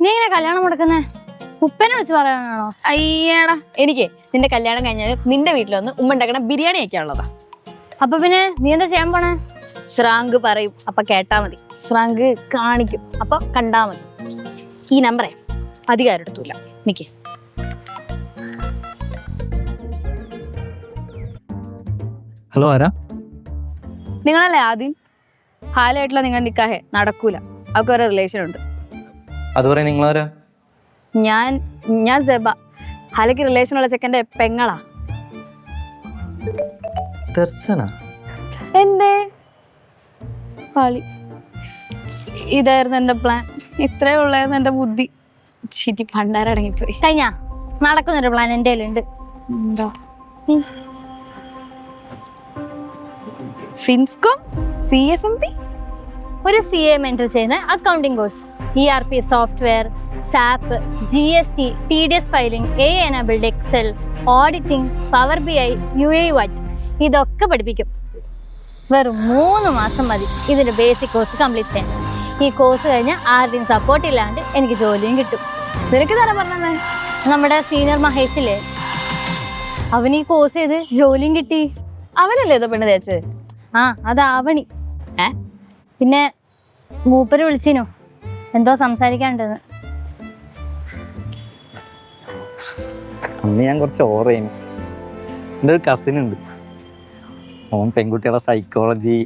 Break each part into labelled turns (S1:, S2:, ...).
S1: നീ എങ്ങനെ കല്യാണം മുടക്കുന്നേ? ഉപ്പനെ വിളിച്ച് പറയാനാണോ?
S2: അയ്യടാ, എനിക്ക് നിന്റെ കല്യാണം കഴിഞ്ഞാലും നിന്റെ വീട്ടിൽ വന്ന് ഉമ്മ ഉണ്ടാക്കണ ബിരിയാണി കഴിക്കാനുള്ളതാ.
S1: അപ്പൊ പിന്നെ നീ എന്താ ചെയ്യാൻ പോണേ?
S2: ശ്രാങ്ക് പറയും അപ്പൊ കേട്ടാ മതി, ശ്രാങ്ക് കാണിക്കും അപ്പൊ കണ്ടാ മതി. ഈ നമ്പറേ അധികാരം എടുത്തൂല. എനിക്ക്
S3: ഹലോ, ആരാ?
S2: നിങ്ങളല്ലേ ആദ്യം ഹാലായിട്ടുള്ള നിങ്ങളുടെ നിക്കാഹേ നടക്കൂല, അവർക്ക് ഒരു റിലേഷൻ ഉണ്ട്.
S3: അത് പറയാൻ നിങ്ങളാരാ?
S2: ഞാൻ സെബ, ഹാലയ്ക്ക് റിലേഷൻ ഉള്ള ചെക്കൻ്റെ പെങ്ങളാ.
S3: ദർശന?
S2: എന്തേ പാളി? ഇതായിരുന്നു എന്റെ പ്ലാൻ, ഇത്രേ ഉള്ളായിരുന്നു എന്റെ ബുദ്ധി. ചിറ്റി പണ്ടാരടങ്ങിപ്പോയി.
S1: കഴിഞ്ഞ നടക്കുന്നൊരു പ്ലാൻ എൻ്റെ കയ്യിലുണ്ട്.
S2: എന്താ? ഫിൻസ്കോം CFMP
S1: ഒരു CA മെന്റർ ചെയ്യുന്ന accounting course, ERP software, SAP, GST, TDS filing, AI enabled Excel, auditing, power BI, UAE ഇതൊക്കെ പഠിപ്പിക്കും. വെറും 3 മാസം മതി ഇതിന്റെ ബേസിക് കോഴ്സ് കംപ്ലീറ്റ് ചെയ്യാൻ. ഈ കോഴ്സ് കഴിഞ്ഞാൽ ആരുടെയും സപ്പോർട്ട് ഇല്ലാണ്ട് എനിക്ക് ജോലിയും കിട്ടും.
S2: നിനക്ക് തന്നെ പറഞ്ഞേ.
S1: നമ്മുടെ സീനിയർ മഹേഷില്ലേ, അവന് ഈ കോഴ്സ് ചെയ്ത് ജോലിയും കിട്ടി.
S2: അവനല്ലേ ഇതോ പെണ്ണ് തേച്ച്?
S1: ആ, അതാവണി. പിന്നെ മൂപ്പര് വിളിച്ചിനോ എന്തോ സംസാരിക്കാണ്ടെന്ന്.
S3: അന്ന് ഞാൻ കുറച്ച് ഓവർ ചെയ്യുന്നു. എൻ്റെ ഒരു കസിൻ ഉണ്ട്, ഓൻ പെൺകുട്ടികളെ സൈക്കോളജി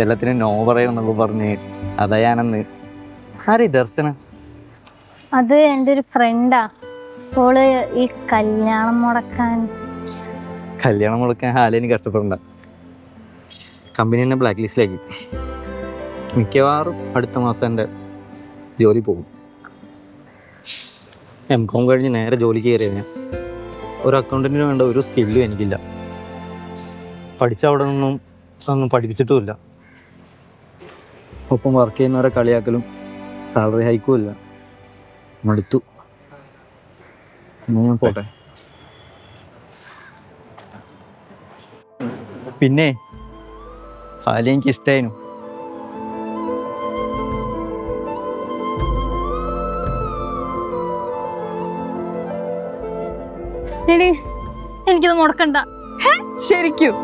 S3: എല്ലാത്തിനും നോ പറയണമെന്നൊക്കെ പറഞ്ഞ് അതാ ഞാനന്ന്. ആരീ ദർശന?
S1: അത് എൻ്റെ ഒരു ഫ്രണ്ടാ. ഓള് ഈ കല്യാണം മുടക്കാൻ
S3: ഹാലേന് കഷ്ടപ്പെടണ്ട. കമ്പനി എന്നെ ബ്ലാക്ക് ലിസ്റ്റിലാക്കി. മിക്കവാറും അടുത്ത മാസം എൻ്റെ ജോലി പോകും. MCOM കഴിഞ്ഞ് നേരെ ജോലിക്ക് കയറിയത് ഞാൻ. ഒരു അക്കൗണ്ടന്റിന് വേണ്ട ഒരു സ്കില്ലും എനിക്കില്ല. പഠിച്ച അവിടെ ഒന്നും പഠിപ്പിച്ചിട്ടുമില്ല. ഒപ്പം വർക്ക് ചെയ്യുന്നവരെ കളിയാക്കലും സാലറി ഹൈക്കും ഇല്ല. മടുത്തു. ഞാൻ പോട്ടെ. പിന്നെ ഹാലി എനിക്ക് ഇഷ്ടമായിരുന്നു.
S1: എനിക്കിത് മുടക്കണ്ട.
S2: ശരിക്കും